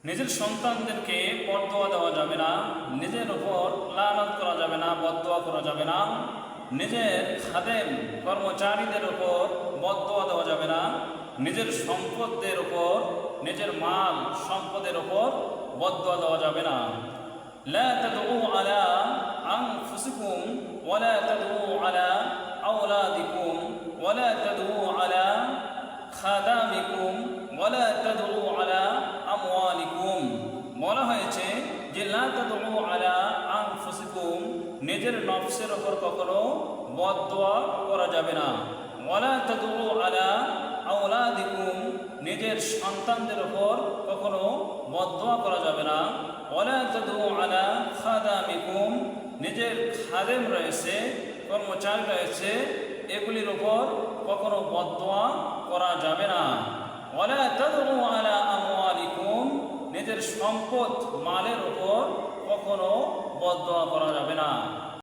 নিজের সন্তানদেরকে বদদোয়া দেওয়া যাবে না, নিজের উপর লানত করা যাবে না, বদদোয়া করা যাবে না। নিজের খাদেম কর্মচারীদের উপর বদদোয়া দেওয়া যাবে না। নিজের সম্পদের উপর, নিজের মাল সম্পদের উপর বদদোয়া দেওয়া যাবে না। লা তাদউ আলা আনফুসিকুম ওয়ালা তাদউ আলা আওলাদিকুম ওয়ালা তাদউ আলা খাদামিকুম ওয়ালা তাদউ আলা আমওয়ালিকুম। বলা হয়েছে যে লা তাদউ আলা আনফুসিকুম, নিজের নফসের উপর কখনো বদদোয়া করা যাবে না। ওয়ালা তাদউ আলা আওলাদিকুম, নিজের সন্তানদের উপর কখনো বদদোয়া করা যাবে না। ওয়ালা তাদউ আলা খাদামিকুম, নিজের খাদেম রয়েছে, কর্মচারী রয়েছে, এগুলির উপর কখনো বদদোয়া করা যাবে না। ওয়ালা তাদউ আলা আমওয়ালিকুম, নিজের সম্পদ মালের উপর কখনো বদদোয়া করা যাবে না।